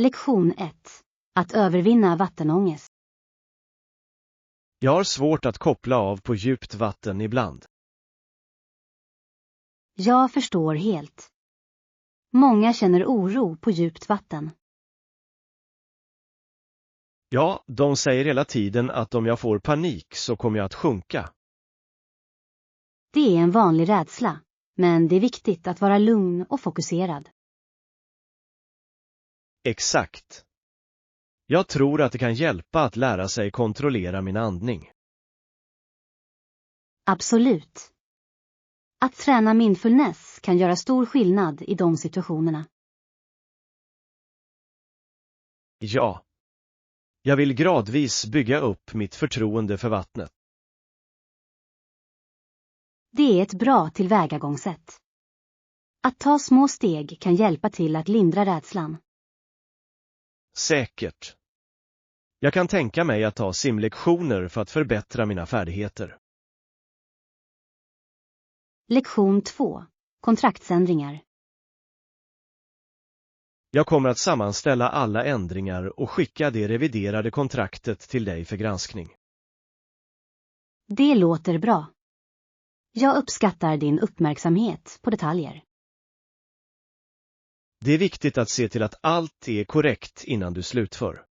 Lektion 1. Att övervinna vattenångest. Jag har svårt att koppla av på djupt vatten ibland. Jag förstår helt. Många känner oro på djupt vatten. Ja, de säger hela tiden att om jag får panik så kommer jag att sjunka. Det är en vanlig rädsla, men det är viktigt att vara lugn och fokuserad. Exakt. Jag tror att det kan hjälpa att lära sig kontrollera min andning. Absolut. Att träna mindfulness kan göra stor skillnad i de situationerna. Ja. Jag vill gradvis bygga upp mitt förtroende för vattnet. Det är ett bra tillvägagångssätt. Att ta små steg kan hjälpa till att lindra rädslan. Säkert. Jag kan tänka mig att ta simlektioner för att förbättra mina färdigheter. Lektion 2. Kontraktsändringar. Jag kommer att sammanställa alla ändringar och skicka det reviderade kontraktet till dig för granskning. Det låter bra. Jag uppskattar din uppmärksamhet på detaljer. Det är viktigt att se till att allt är korrekt innan du slutför.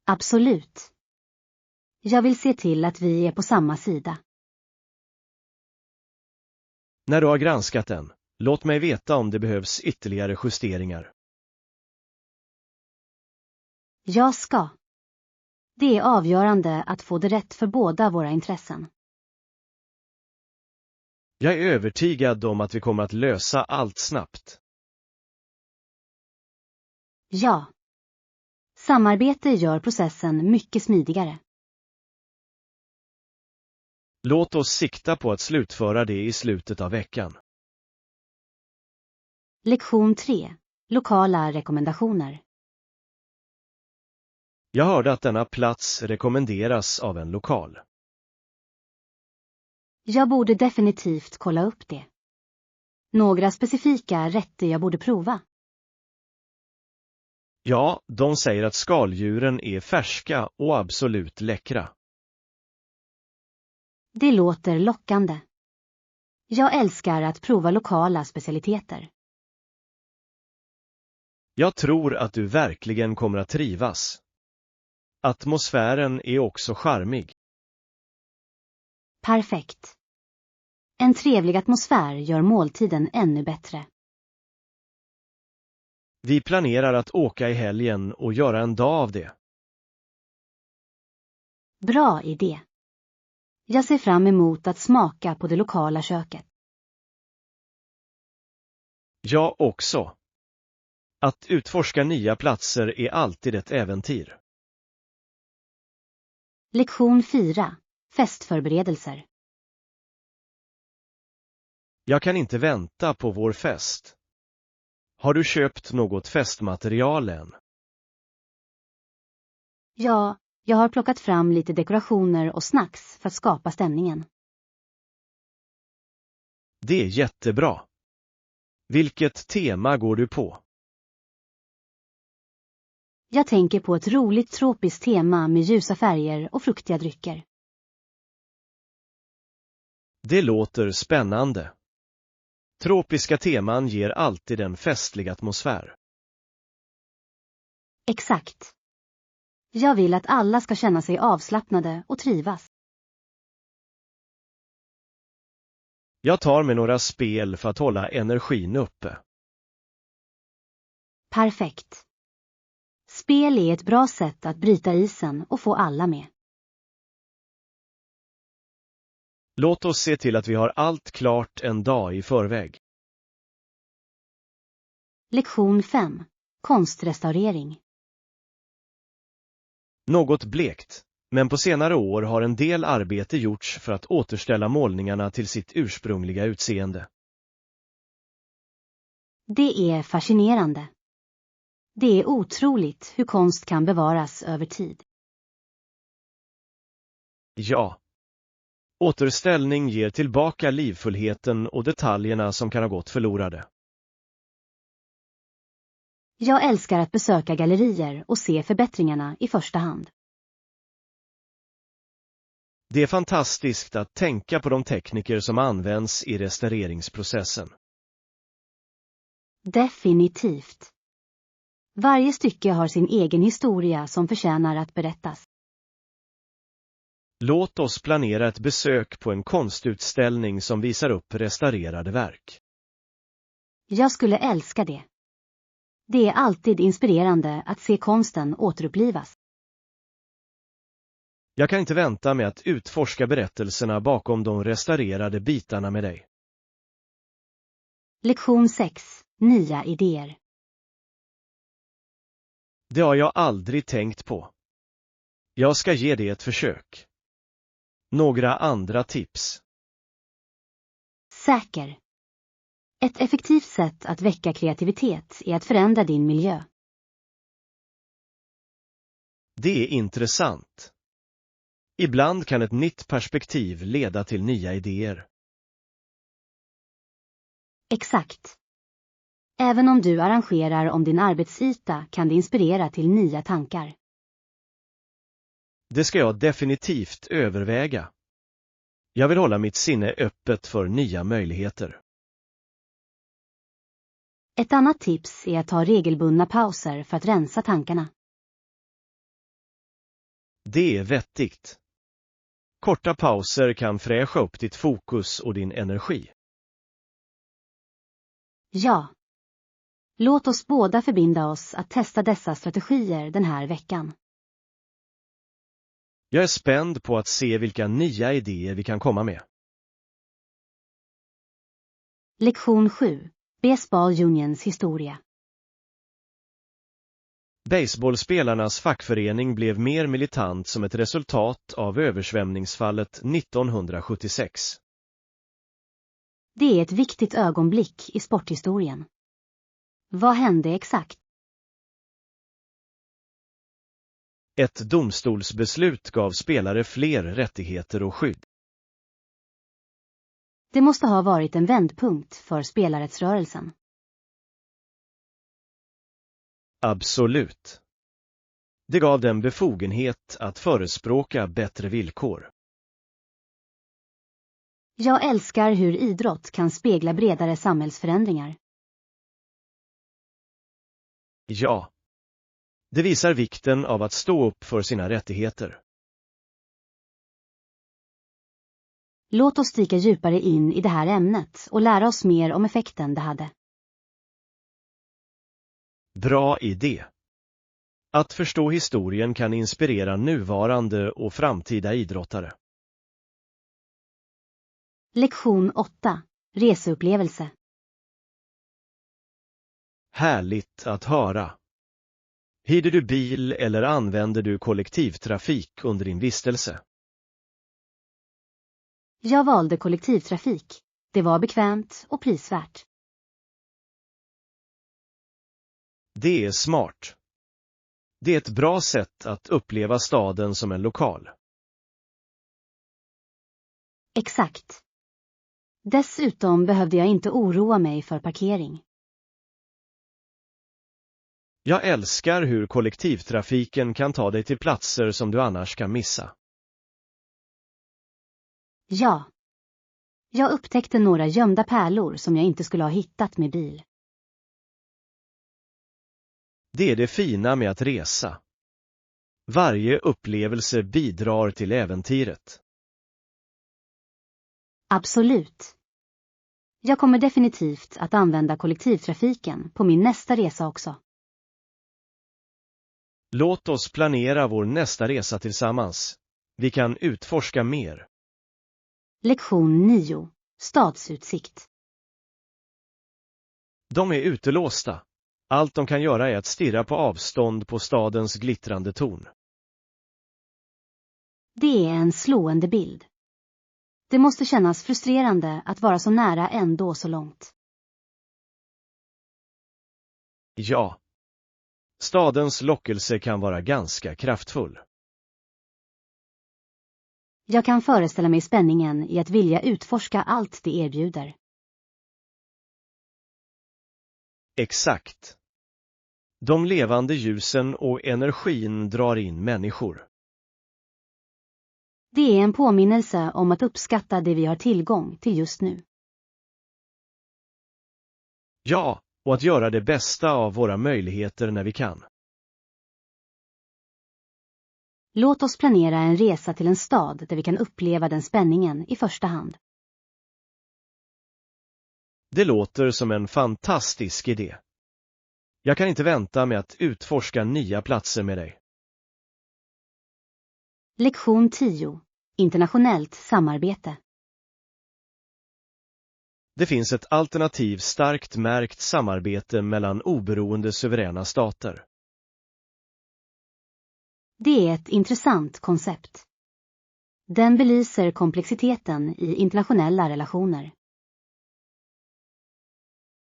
Absolut. Jag vill se till att vi är på samma sida. När du har granskat den, låt mig veta om det behövs ytterligare justeringar. Jag ska. Det är avgörande att få det rätt för båda våra intressen. Jag är övertygad om att vi kommer att lösa allt snabbt. Ja. Samarbete gör processen mycket smidigare. Låt oss sikta på att slutföra det i slutet av veckan. Lektion 3. Lokala rekommendationer. Jag hörde att denna plats rekommenderas av en lokal. Jag borde definitivt kolla upp det. Några specifika rätter jag borde prova. Ja, de säger att skaldjuren är färska och absolut läckra. Det låter lockande. Jag älskar att prova lokala specialiteter. Jag tror att du verkligen kommer att trivas. Atmosfären är också charmig. Perfekt. En trevlig atmosfär gör måltiden ännu bättre. Vi planerar att åka i helgen och göra en dag av det. Bra idé. Jag ser fram emot att smaka på det lokala köket. Jag också. Att utforska nya platser är alltid ett äventyr. Lektion 4. Festförberedelser. Jag kan inte vänta på vår fest. Har du köpt något festmaterial än? Ja, jag har plockat fram lite dekorationer och snacks för att skapa stämningen. Det är jättebra. Vilket tema går du på? Jag tänker på ett roligt tropiskt tema med ljusa färger och fruktiga drycker. Det låter spännande. Tropiska teman ger alltid en festlig atmosfär. Exakt. Jag vill att alla ska känna sig avslappnade och trivas. Jag tar med några spel för att hålla energin uppe. Perfekt. Spel är ett bra sätt att bryta isen och få alla med. Låt oss se till att vi har allt klart en dag i förväg. Lektion 5. Konstrestaurering. Något blekt, men på senare år har en del arbete gjorts för att återställa målningarna till sitt ursprungliga utseende. Det är fascinerande. Det är otroligt hur konst kan bevaras över tid. Ja. Återställning ger tillbaka livfullheten och detaljerna som kan ha gått förlorade. Jag älskar att besöka gallerier och se förbättringarna i första hand. Det är fantastiskt att tänka på de tekniker som används i restaureringsprocessen. Definitivt. Varje stycke har sin egen historia som förtjänar att berättas. Låt oss planera ett besök på en konstutställning som visar upp restaurerade verk. Jag skulle älska det. Det är alltid inspirerande att se konsten återupplivas. Jag kan inte vänta med att utforska berättelserna bakom de restaurerade bitarna med dig. Lektion 6. Nya idéer. Det har jag aldrig tänkt på. Jag ska ge det ett försök. Några andra tips. Säker. Ett effektivt sätt att väcka kreativitet är att förändra din miljö. Det är intressant. Ibland kan ett nytt perspektiv leda till nya idéer. Exakt. Även om du arrangerar om din arbetsyta kan det inspirera till nya tankar. Det ska jag definitivt överväga. Jag vill hålla mitt sinne öppet för nya möjligheter. Ett annat tips är att ta regelbundna pauser för att rensa tankarna. Det är vettigt. Korta pauser kan fräscha upp ditt fokus och din energi. Ja. Låt oss båda förbinda oss att testa dessa strategier den här veckan. Jag är spänd på att se vilka nya idéer vi kan komma med. Lektion 7. Baseball Unions historia. Baseballspelarnas fackförening blev mer militant som ett resultat av översvämningsfallet 1976. Det är ett viktigt ögonblick i sporthistorien. Vad hände exakt? Ett domstolsbeslut gav spelare fler rättigheter och skydd. Det måste ha varit en vändpunkt för spelarrättsrörelsen. Absolut. Det gav dem befogenhet att förespråka bättre villkor. Jag älskar hur idrott kan spegla bredare samhällsförändringar. Ja. Det visar vikten av att stå upp för sina rättigheter. Låt oss dyka djupare in i det här ämnet och lära oss mer om effekten det hade. Bra idé. Att förstå historien kan inspirera nuvarande och framtida idrottare. Lektion 8. Reseupplevelse. Härligt att höra. Hyrde du bil eller använde du kollektivtrafik under din vistelse? Jag valde kollektivtrafik. Det var bekvämt och prisvärt. Det är smart. Det är ett bra sätt att uppleva staden som en lokal. Exakt. Dessutom behövde jag inte oroa mig för parkering. Jag älskar hur kollektivtrafiken kan ta dig till platser som du annars kan missa. Ja. Jag upptäckte några gömda pärlor som jag inte skulle ha hittat med bil. Det är det fina med att resa. Varje upplevelse bidrar till äventyret. Absolut. Jag kommer definitivt att använda kollektivtrafiken på min nästa resa också. Låt oss planera vår nästa resa tillsammans. Vi kan utforska mer. Lektion 9. Stadsutsikt. De är utelåsta. Allt de kan göra är att stirra på avstånd på stadens glittrande torn. Det är en slående bild. Det måste kännas frustrerande att vara så nära ändå så långt. Ja. Stadens lockelse kan vara ganska kraftfull. Jag kan föreställa mig spänningen i att vilja utforska allt det erbjuder. Exakt. De levande ljusen och energin drar in människor. Det är en påminnelse om att uppskatta det vi har tillgång till just nu. Ja, och att göra det bästa av våra möjligheter när vi kan. Låt oss planera en resa till en stad där vi kan uppleva den spänningen i första hand. Det låter som en fantastisk idé. Jag kan inte vänta med att utforska nya platser med dig. Lektion 10. Internationellt samarbete. Det finns ett alternativ starkt märkt samarbete mellan oberoende suveräna stater. Det är ett intressant koncept. Den belyser komplexiteten i internationella relationer.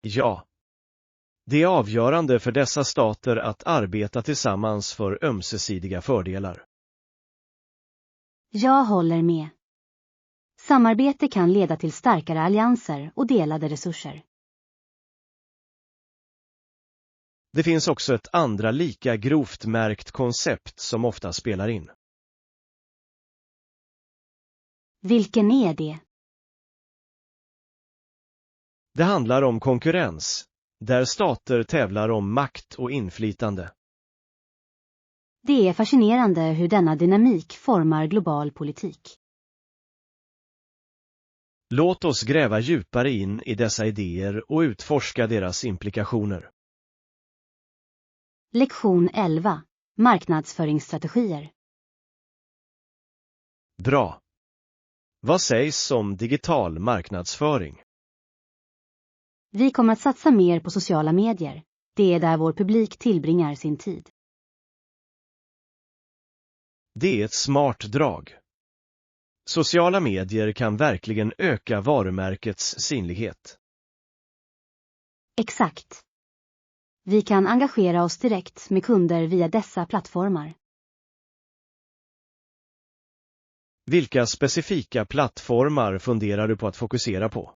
Ja. Det är avgörande för dessa stater att arbeta tillsammans för ömsesidiga fördelar. Jag håller med. Samarbete kan leda till starkare allianser och delade resurser. Det finns också ett andra lika grovt märkt koncept som ofta spelar in. Vilken är det? Det handlar om konkurrens, där stater tävlar om makt och inflytande. Det är fascinerande hur denna dynamik formar global politik. Låt oss gräva djupare in i dessa idéer och utforska deras implikationer. Lektion 11. Marknadsföringsstrategier. Bra. Vad sägs om digital marknadsföring? Vi kommer att satsa mer på sociala medier. Det är där vår publik tillbringar sin tid. Det är ett smart drag. Sociala medier kan verkligen öka varumärkets synlighet. Exakt. Vi kan engagera oss direkt med kunder via dessa plattformar. Vilka specifika plattformar funderar du på att fokusera på?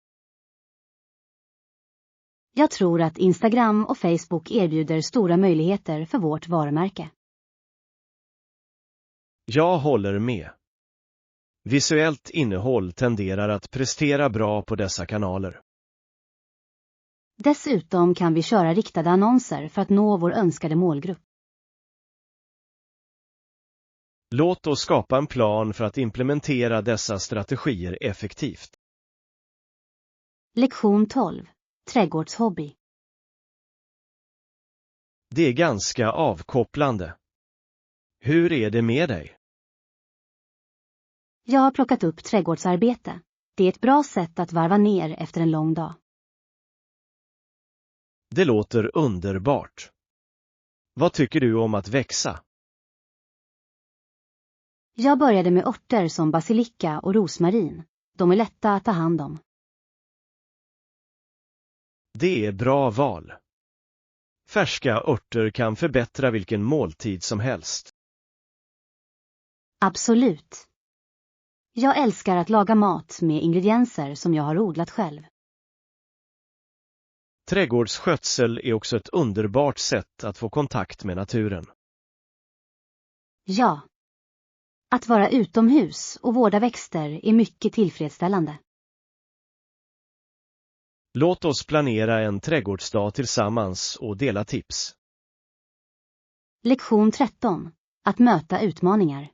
Jag tror att Instagram och Facebook erbjuder stora möjligheter för vårt varumärke. Jag håller med. Visuellt innehåll tenderar att prestera bra på dessa kanaler. Dessutom kan vi köra riktade annonser för att nå vår önskade målgrupp. Låt oss skapa en plan för att implementera dessa strategier effektivt. Lektion 12. Trädgårdshobby. Det är ganska avkopplande. Hur är det med dig? Jag har plockat upp trädgårdsarbete. Det är ett bra sätt att varva ner efter en lång dag. Det låter underbart. Vad tycker du om att växa? Jag började med örter som basilika och rosmarin. De är lätta att ta hand om. Det är bra val. Färska örter kan förbättra vilken måltid som helst. Absolut. Jag älskar att laga mat med ingredienser som jag har odlat själv. Trädgårdsskötsel är också ett underbart sätt att få kontakt med naturen. Ja. Att vara utomhus och vårda växter är mycket tillfredsställande. Låt oss planera en trädgårdsdag tillsammans och dela tips. Lektion 13. Att möta utmaningar.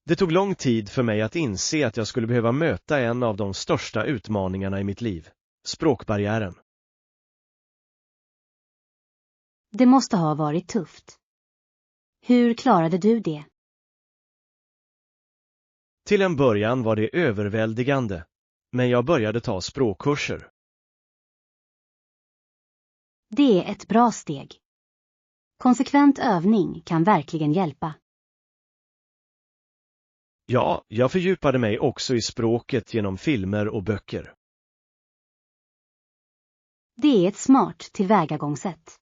Det tog lång tid för mig att inse att jag skulle behöva möta en av de största utmaningarna i mitt liv, språkbarriären. Det måste ha varit tufft. Hur klarade du det? Till en början var det överväldigande, men jag började ta språkkurser. Det är ett bra steg. Konsekvent övning kan verkligen hjälpa. Ja, jag fördjupade mig också i språket genom filmer och böcker. Det är ett smart tillvägagångssätt.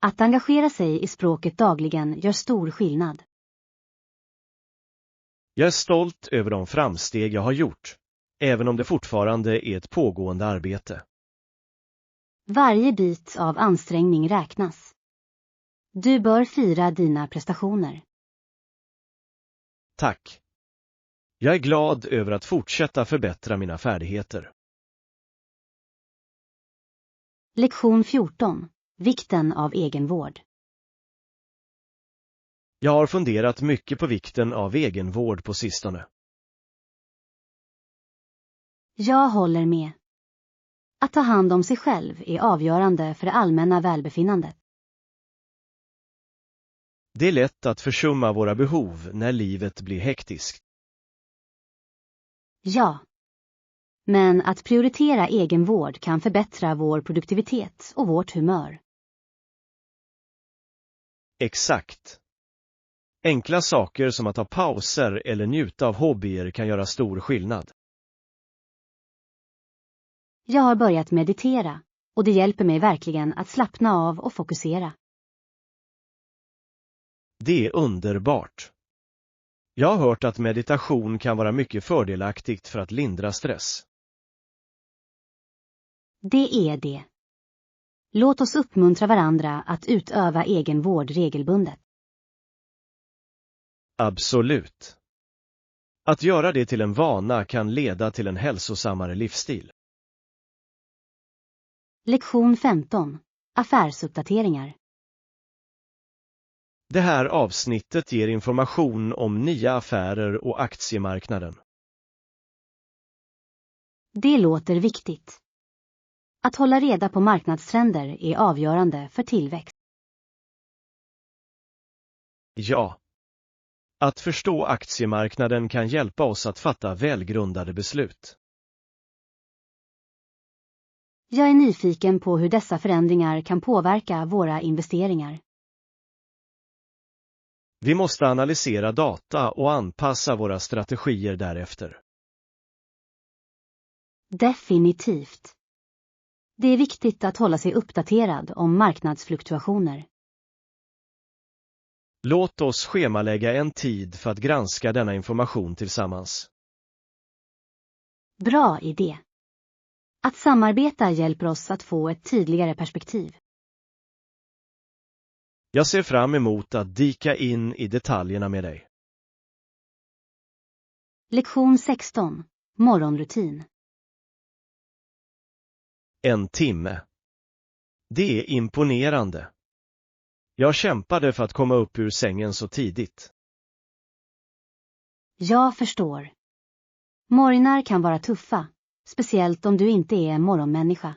Att engagera sig i språket dagligen gör stor skillnad. Jag är stolt över de framsteg jag har gjort, även om det fortfarande är ett pågående arbete. Varje bit av ansträngning räknas. Du bör fira dina prestationer. Tack. Jag är glad över att fortsätta förbättra mina färdigheter. Lektion 14. Vikten av egenvård. Jag har funderat mycket på vikten av egenvård på sistone. Jag håller med. Att ta hand om sig själv är avgörande för det allmänna välbefinnandet. Det är lätt att försumma våra behov när livet blir hektiskt. Ja. Men att prioritera egenvård kan förbättra vår produktivitet och vårt humör. Exakt. Enkla saker som att ta pauser eller njuta av hobbyer kan göra stor skillnad. Jag har börjat meditera och det hjälper mig verkligen att slappna av och fokusera. Det är underbart. Jag har hört att meditation kan vara mycket fördelaktigt för att lindra stress. Det är det. Låt oss uppmuntra varandra att utöva egenvård regelbundet. Absolut. Att göra det till en vana kan leda till en hälsosammare livsstil. Lektion 15. Affärsuppdateringar. Det här avsnittet ger information om nya affärer och aktiemarknaden. Det låter viktigt. Att hålla reda på marknadstrender är avgörande för tillväxt. Ja. Att förstå aktiemarknaden kan hjälpa oss att fatta välgrundade beslut. Jag är nyfiken på hur dessa förändringar kan påverka våra investeringar. Vi måste analysera data och anpassa våra strategier därefter. Definitivt. Det är viktigt att hålla sig uppdaterad om marknadsfluktuationer. Låt oss schemalägga en tid för att granska denna information tillsammans. Bra idé. Att samarbeta hjälper oss att få ett tydligare perspektiv. Jag ser fram emot att dyka in i detaljerna med dig. Lektion 16. Morgonrutin. 1 timme. Det är imponerande. Jag kämpade för att komma upp ur sängen så tidigt. Jag förstår. Morgnar kan vara tuffa, speciellt om du inte är en morgonmänniska.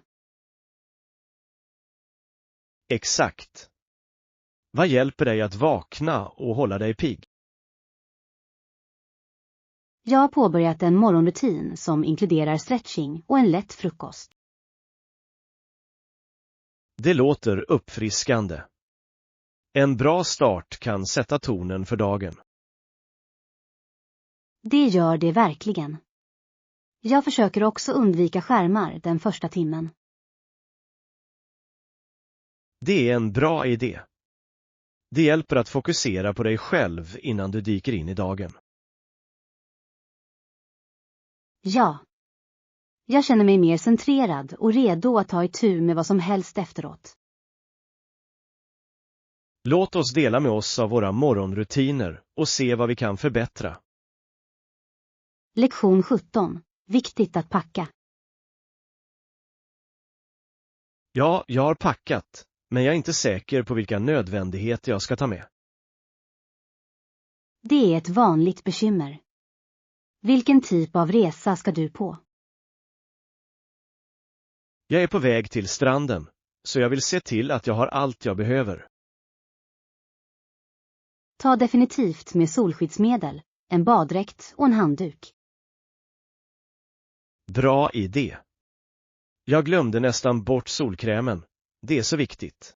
Exakt. Vad hjälper dig att vakna och hålla dig pigg? Jag har påbörjat en morgonrutin som inkluderar stretching och en lätt frukost. Det låter uppfriskande. En bra start kan sätta tonen för dagen. Det gör det verkligen. Jag försöker också undvika skärmar den första timmen. Det är en bra idé. Det hjälper att fokusera på dig själv innan du dyker in i dagen. Ja. Jag känner mig mer centrerad och redo att ta itu med vad som helst efteråt. Låt oss dela med oss av våra morgonrutiner och se vad vi kan förbättra. Lektion 17. Viktigt att packa. Ja, jag har packat, men jag är inte säker på vilka nödvändigheter jag ska ta med. Det är ett vanligt bekymmer. Vilken typ av resa ska du på? Jag är på väg till stranden, så jag vill se till att jag har allt jag behöver. Ta definitivt med solskyddsmedel, en baddräkt och en handduk. Bra idé. Jag glömde nästan bort solkrämen. Det är så viktigt.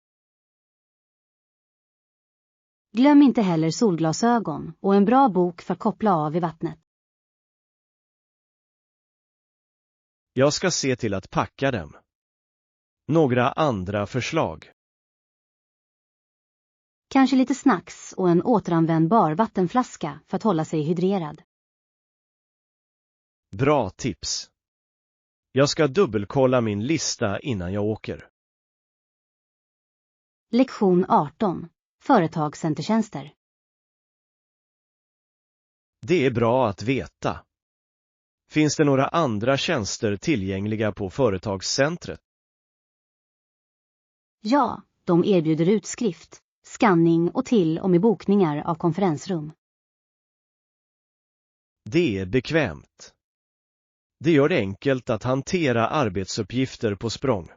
Glöm inte heller solglasögon och en bra bok för att koppla av i vattnet. Jag ska se till att packa dem. Några andra förslag. Kanske lite snacks och en återanvändbar vattenflaska för att hålla sig hydrerad. Bra tips. Jag ska dubbelkolla min lista innan jag åker. Lektion 18. Företagscentertjänster. Det är bra att veta. Finns det några andra tjänster tillgängliga på företagscentret? Ja, de erbjuder utskrift, skanning och till och med bokningar av konferensrum. Det är bekvämt. Det gör det enkelt att hantera arbetsuppgifter på språng.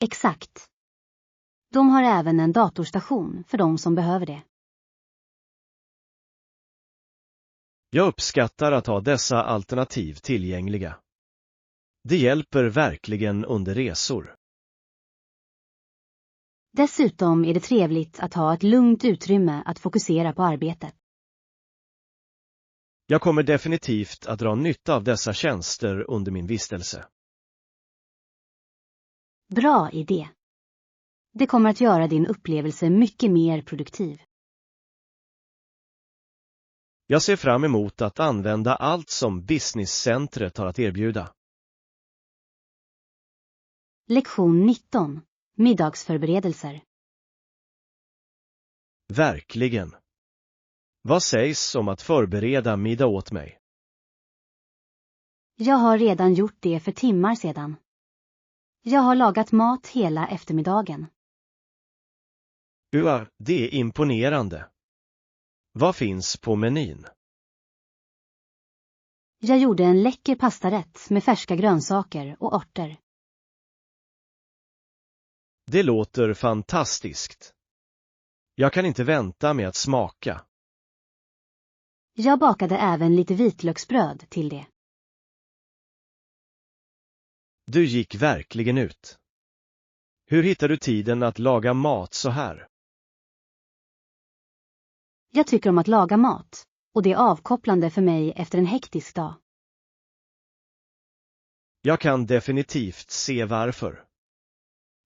Exakt. De har även en datorstation för de som behöver det. Jag uppskattar att ha dessa alternativ tillgängliga. Det hjälper verkligen under resor. Dessutom är det trevligt att ha ett lugnt utrymme att fokusera på arbetet. Jag kommer definitivt att dra nytta av dessa tjänster under min vistelse. Bra idé. Det kommer att göra din upplevelse mycket mer produktiv. Jag ser fram emot att använda allt som businesscentret har att erbjuda. Lektion 19. Middagsförberedelser. Verkligen. Vad sägs om att förbereda middag åt mig? Jag har redan gjort det för timmar sedan. Jag har lagat mat hela eftermiddagen. Det är imponerande. Vad finns på menyn? Jag gjorde en läcker pastarätt med färska grönsaker och örter. Det låter fantastiskt. Jag kan inte vänta med att smaka. Jag bakade även lite vitlöksbröd till det. Du gick verkligen ut. Hur hittar du tiden att laga mat så här? Jag tycker om att laga mat, och det är avkopplande för mig efter en hektisk dag. Jag kan definitivt se varför.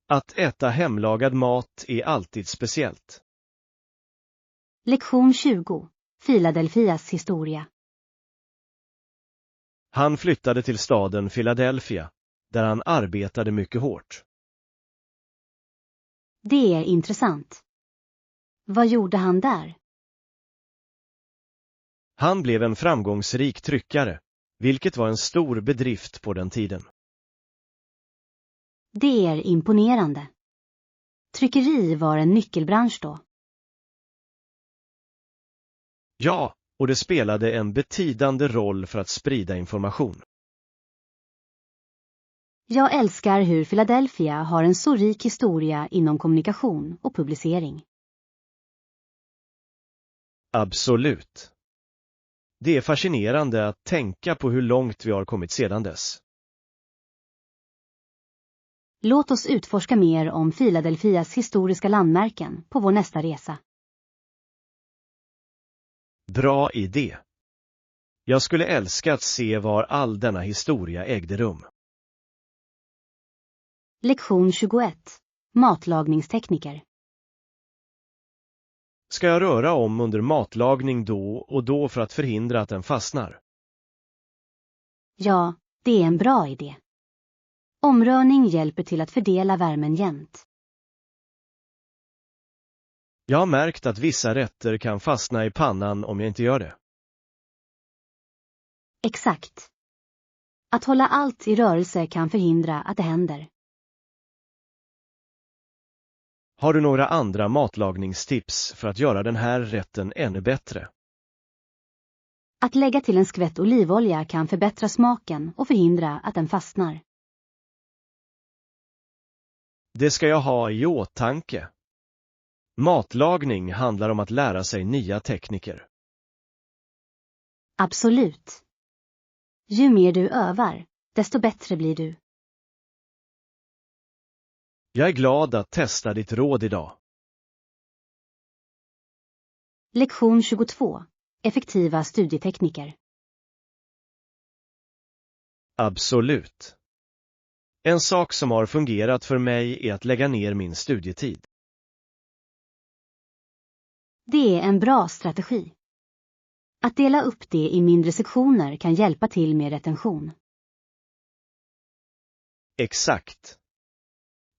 Att äta hemlagad mat är alltid speciellt. Lektion 20. Philadelphias historia. Han flyttade till staden Philadelphia, där han arbetade mycket hårt. Det är intressant. Vad gjorde han där? Han blev en framgångsrik tryckare, vilket var en stor bedrift på den tiden. Det är imponerande. Tryckeri var en nyckelbransch då. Ja, och det spelade en betydande roll för att sprida information. Jag älskar hur Philadelphia har en så rik historia inom kommunikation och publicering. Absolut. Det är fascinerande att tänka på hur långt vi har kommit sedan dess. Låt oss utforska mer om Philadelphias historiska landmärken på vår nästa resa. Bra idé. Jag skulle älska att se var all denna historia ägde rum. Lektion 21. Matlagningstekniker. Ska jag röra om under matlagning då och då för att förhindra att den fastnar? Ja, det är en bra idé. Omrörning hjälper till att fördela värmen jämnt. Jag har märkt att vissa rätter kan fastna i pannan om jag inte gör det. Exakt. Att hålla allt i rörelse kan förhindra att det händer. Har du några andra matlagningstips för att göra den här rätten ännu bättre? Att lägga till en skvätt olivolja kan förbättra smaken och förhindra att den fastnar. Det ska jag ha i åtanke. Matlagning handlar om att lära sig nya tekniker. Absolut. Ju mer du övar, desto bättre blir du. Jag är glad att testa ditt råd idag. Lektion 22. Effektiva studietekniker. Absolut. En sak som har fungerat för mig är att lägga ner min studietid. Det är en bra strategi. Att dela upp det i mindre sektioner kan hjälpa till med retention. Exakt.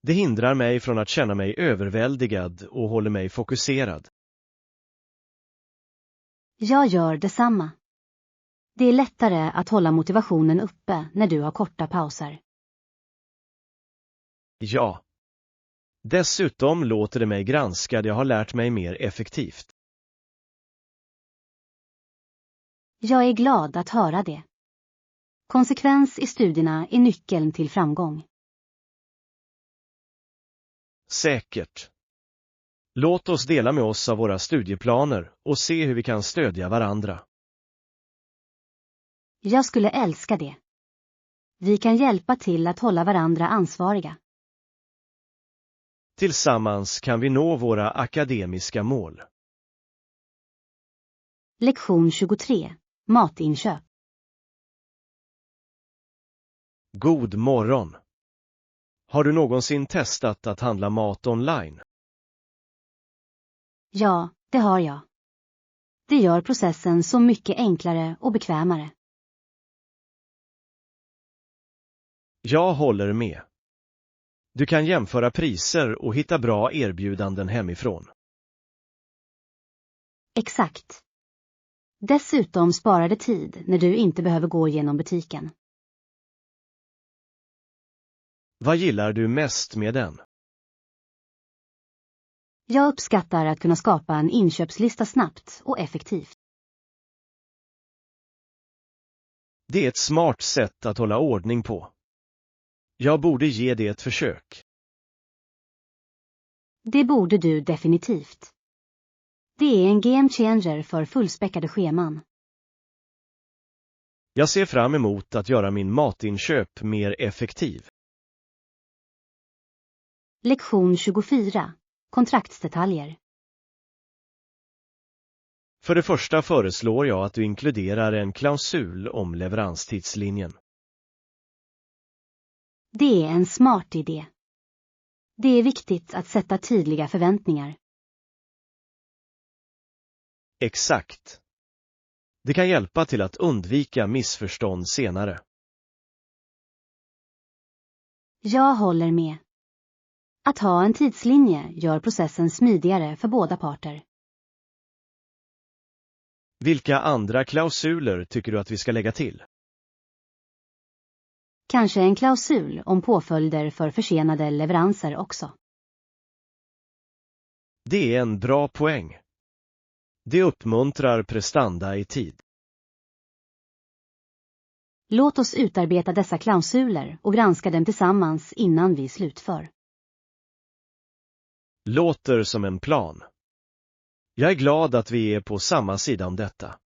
Det hindrar mig från att känna mig överväldigad och håller mig fokuserad. Jag gör detsamma. Det är lättare att hålla motivationen uppe när du har korta pauser. Ja. Dessutom låter det mig granska det jag har lärt mig mer effektivt. Jag är glad att höra det. Konsekvens i studierna är nyckeln till framgång. Säkert. Låt oss dela med oss av våra studieplaner och se hur vi kan stödja varandra. Jag skulle älska det. Vi kan hjälpa till att hålla varandra ansvariga. Tillsammans kan vi nå våra akademiska mål. Lektion 23. Matinköp. God morgon. Har du någonsin testat att handla mat online? Ja, det har jag. Det gör processen så mycket enklare och bekvämare. Jag håller med. Du kan jämföra priser och hitta bra erbjudanden hemifrån. Exakt. Dessutom sparar det tid när du inte behöver gå genom butiken. Vad gillar du mest med den? Jag uppskattar att kunna skapa en inköpslista snabbt och effektivt. Det är ett smart sätt att hålla ordning på. Jag borde ge det ett försök. Det borde du definitivt. Det är en game changer för fullspäckade scheman. Jag ser fram emot att göra min matinköp mer effektiv. Lektion 24. Kontraktsdetaljer. För det första föreslår jag att du inkluderar en klausul om leveranstidslinjen. Det är en smart idé. Det är viktigt att sätta tydliga förväntningar. Exakt. Det kan hjälpa till att undvika missförstånd senare. Jag håller med. Att ha en tidslinje gör processen smidigare för båda parter. Vilka andra klausuler tycker du att vi ska lägga till? Kanske en klausul om påföljder för försenade leveranser också. Det är en bra poäng. Det uppmuntrar prestanda i tid. Låt oss utarbeta dessa klausuler och granska dem tillsammans innan vi slutför. Låter som en plan. Jag är glad att vi är på samma sida om detta.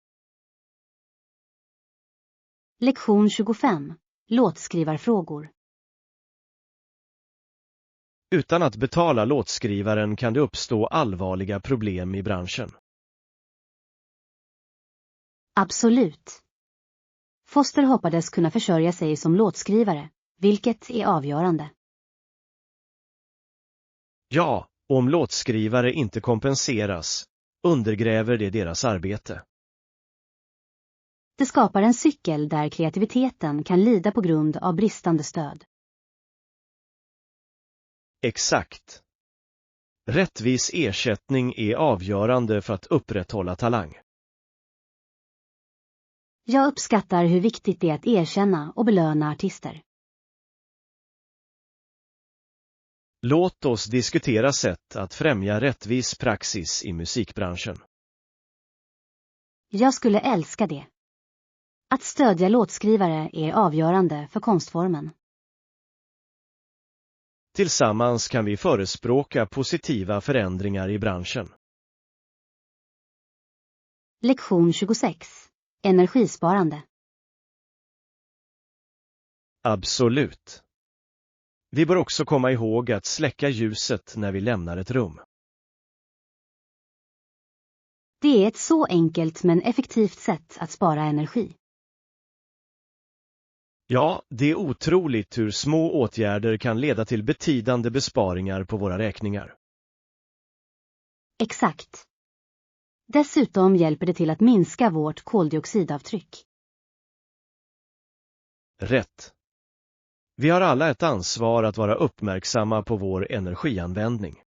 Lektion 25. Låtskrivarfrågor. Utan att betala låtskrivaren kan det uppstå allvarliga problem i branschen. Absolut. Foster hoppades kunna försörja sig som låtskrivare, vilket är avgörande. Ja, och om låtskrivare inte kompenseras, undergräver det deras arbete. Det skapar en cykel där kreativiteten kan lida på grund av bristande stöd. Exakt. Rättvis ersättning är avgörande för att upprätthålla talang. Jag uppskattar hur viktigt det är att erkänna och belöna artister. Låt oss diskutera sätt att främja rättvis praxis i musikbranschen. Jag skulle älska det. Att stödja låtskrivare är avgörande för konstformen. Tillsammans kan vi förespråka positiva förändringar i branschen. Lektion 26. Energisparande. Absolut. Vi bör också komma ihåg att släcka ljuset när vi lämnar ett rum. Det är ett så enkelt men effektivt sätt att spara energi. Ja, det är otroligt hur små åtgärder kan leda till betydande besparingar på våra räkningar. Exakt. Dessutom hjälper det till att minska vårt koldioxidavtryck. Rätt. Vi har alla ett ansvar att vara uppmärksamma på vår energianvändning.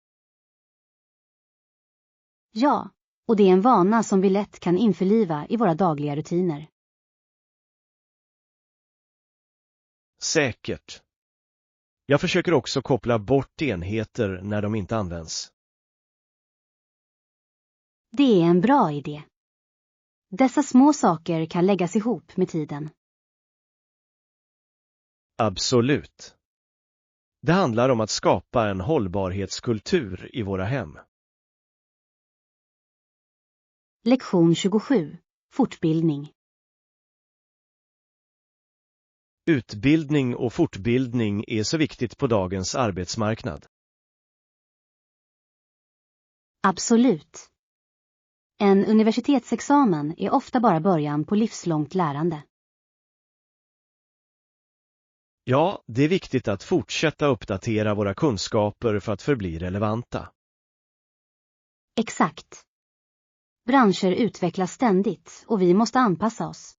Ja, och det är en vana som vi lätt kan införliva i våra dagliga rutiner. Säkert. Jag försöker också koppla bort enheter när de inte används. Det är en bra idé. Dessa små saker kan läggas ihop med tiden. Absolut. Det handlar om att skapa en hållbarhetskultur i våra hem. Lektion 27. Fortbildning. Utbildning och fortbildning är så viktigt på dagens arbetsmarknad. Absolut. En universitetsexamen är ofta bara början på livslångt lärande. Ja, det är viktigt att fortsätta uppdatera våra kunskaper för att förbli relevanta. Exakt. Branscher utvecklas ständigt och vi måste anpassa oss.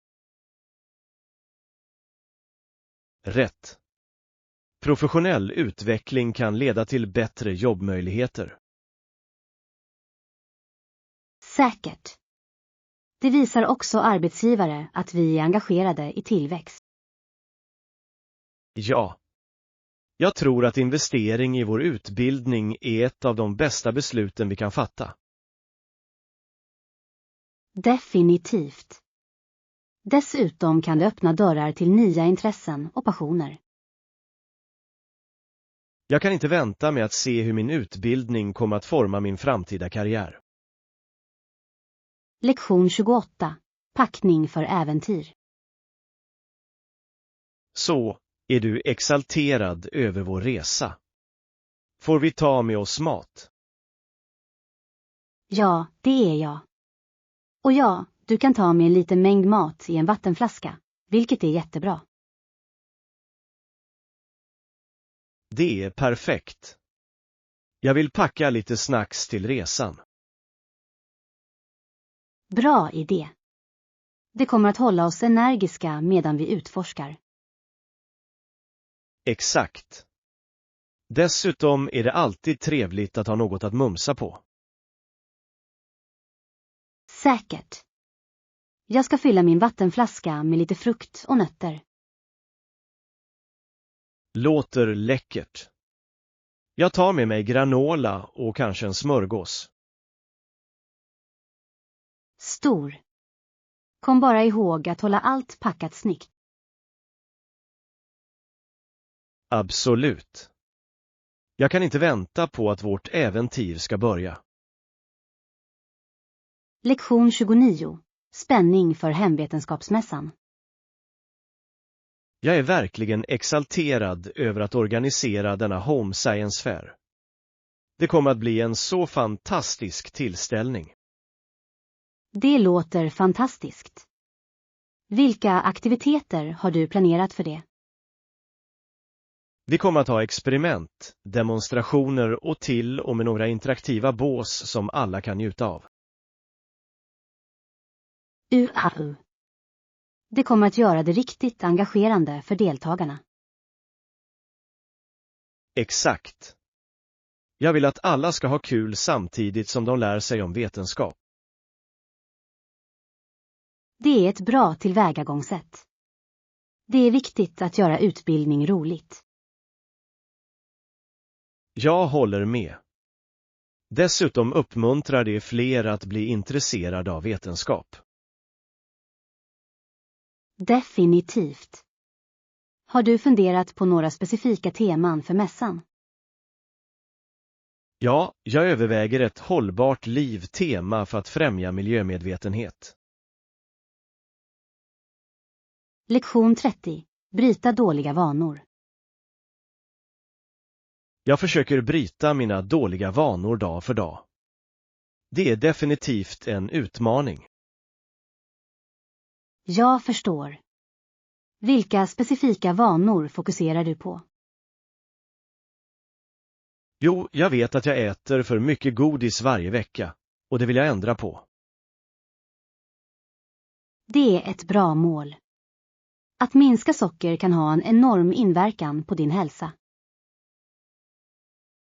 Rätt. Professionell utveckling kan leda till bättre jobbmöjligheter. Säkert. Det visar också arbetsgivare att vi är engagerade i tillväxt. Ja. Jag tror att investering i vår utbildning är ett av de bästa besluten vi kan fatta. Definitivt. Dessutom kan det öppna dörrar till nya intressen och passioner. Jag kan inte vänta med att se hur min utbildning kommer att forma min framtida karriär. Lektion 28. Packning för äventyr. Så, är du exalterad över vår resa? Får vi ta med oss mat? Ja, det är jag. Och ja, du kan ta med en liten mängd mat i en vattenflaska, vilket är jättebra. Det är perfekt. Jag vill packa lite snacks till resan. Bra idé. Det kommer att hålla oss energiska medan vi utforskar. Exakt. Dessutom är det alltid trevligt att ha något att mumsa på. Säkert. Jag ska fylla min vattenflaska med lite frukt och nötter. Låter läckert. Jag tar med mig granola och kanske en smörgås. Stor. Kom bara ihåg att hålla allt packat snyggt. Absolut. Jag kan inte vänta på att vårt äventyr ska börja. Lektion 29. Spänning för hemvetenskapsmässan. Jag är verkligen exalterad över att organisera denna Home Science Fair. Det kommer att bli en så fantastisk tillställning. Det låter fantastiskt. Vilka aktiviteter har du planerat för det? Vi kommer att ha experiment, demonstrationer och till och med några interaktiva bås som alla kan njuta av. UAU. Det kommer att göra det riktigt engagerande för deltagarna. Exakt. Jag vill att alla ska ha kul samtidigt som de lär sig om vetenskap. Det är ett bra tillvägagångssätt. Det är viktigt att göra utbildning roligt. Jag håller med. Dessutom uppmuntrar det fler att bli intresserade av vetenskap. Definitivt. Har du funderat på några specifika teman för mässan? Ja, jag överväger ett hållbart liv-tema för att främja miljömedvetenhet. Lektion 30. Bryta dåliga vanor. Jag försöker bryta mina dåliga vanor dag för dag. Det är definitivt en utmaning. Jag förstår. Vilka specifika vanor fokuserar du på? Jo, jag vet att jag äter för mycket godis varje vecka, och det vill jag ändra på. Det är ett bra mål. Att minska socker kan ha en enorm inverkan på din hälsa.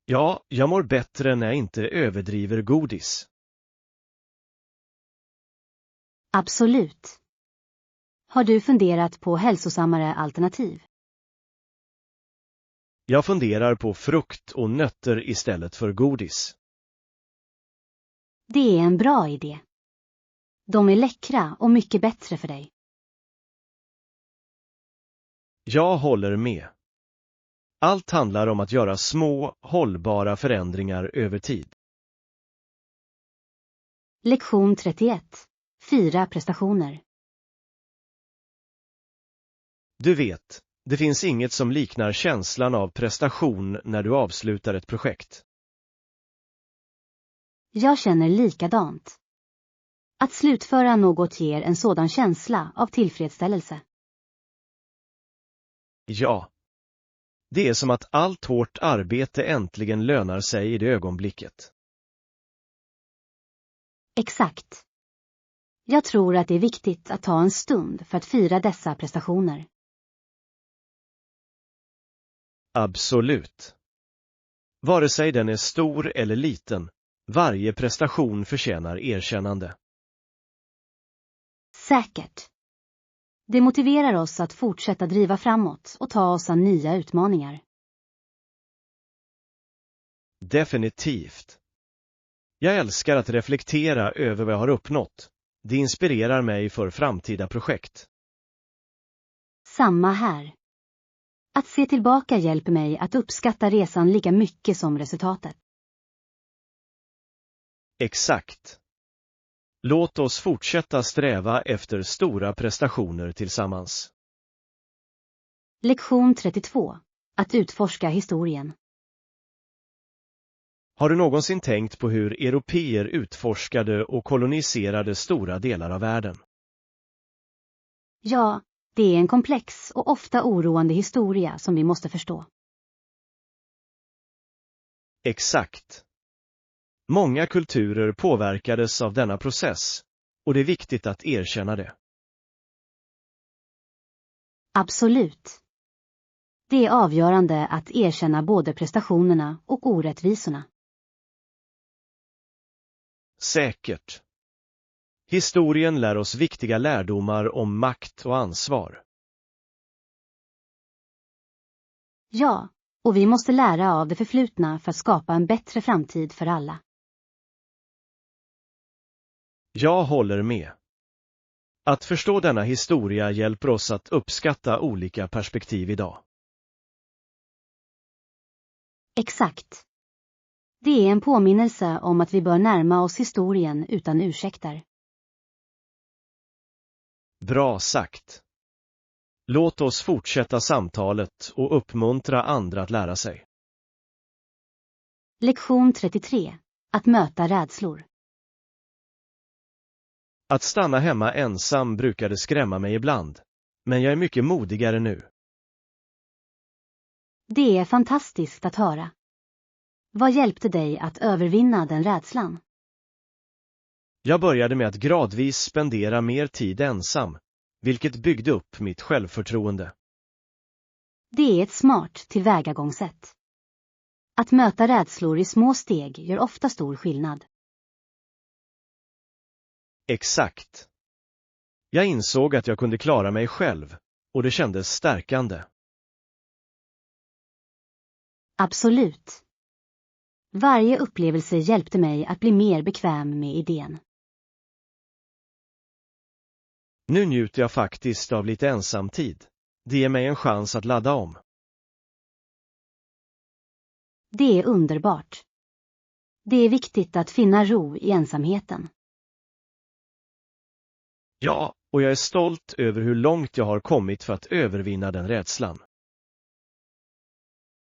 Ja, jag mår bättre när jag inte överdriver godis. Absolut. Har du funderat på hälsosammare alternativ? Jag funderar på frukt och nötter istället för godis. Det är en bra idé. De är läckra och mycket bättre för dig. Jag håller med. Allt handlar om att göra små, hållbara förändringar över tid. Lektion 31. 4 prestationer. Du vet, det finns inget som liknar känslan av prestation när du avslutar ett projekt. Jag känner likadant. Att slutföra något ger en sådan känsla av tillfredsställelse. Ja. Det är som att allt hårt arbete äntligen lönar sig i det ögonblicket. Exakt. Jag tror att det är viktigt att ta en stund för att fira dessa prestationer. Absolut. Vare sig den är stor eller liten, varje prestation förtjänar erkännande. Säkert. Det motiverar oss att fortsätta driva framåt och ta oss an nya utmaningar. Definitivt. Jag älskar att reflektera över vad jag har uppnått. Det inspirerar mig för framtida projekt. Samma här. Att se tillbaka hjälper mig att uppskatta resan lika mycket som resultatet. Exakt. Låt oss fortsätta sträva efter stora prestationer tillsammans. Lektion 32. Att utforska historien. Har du någonsin tänkt på hur européer utforskade och koloniserade stora delar av världen? Ja, det är en komplex och ofta oroande historia som vi måste förstå. Exakt. Många kulturer påverkades av denna process, och det är viktigt att erkänna det. Absolut. Det är avgörande att erkänna både prestationerna och orättvisorna. Säkert. Historien lär oss viktiga lärdomar om makt och ansvar. Ja, och vi måste lära av det förflutna för att skapa en bättre framtid för alla. Jag håller med. Att förstå denna historia hjälper oss att uppskatta olika perspektiv idag. Exakt. Det är en påminnelse om att vi bör närma oss historien utan ursäkter. Bra sagt. Låt oss fortsätta samtalet och uppmuntra andra att lära sig. Lektion 33. Att möta rädslor. Att stanna hemma ensam brukade skrämma mig ibland, men jag är mycket modigare nu. Det är fantastiskt att höra. Vad hjälpte dig att övervinna den rädslan? Jag började med att gradvis spendera mer tid ensam, vilket byggde upp mitt självförtroende. Det är ett smart tillvägagångssätt. Att möta rädslor i små steg gör ofta stor skillnad. Exakt. Jag insåg att jag kunde klara mig själv, och det kändes stärkande. Absolut. Varje upplevelse hjälpte mig att bli mer bekväm med idén. Nu njuter jag faktiskt av lite ensamtid. Det ger mig en chans att ladda om. Det är underbart. Det är viktigt att finna ro i ensamheten. Ja, och jag är stolt över hur långt jag har kommit för att övervinna den rädslan.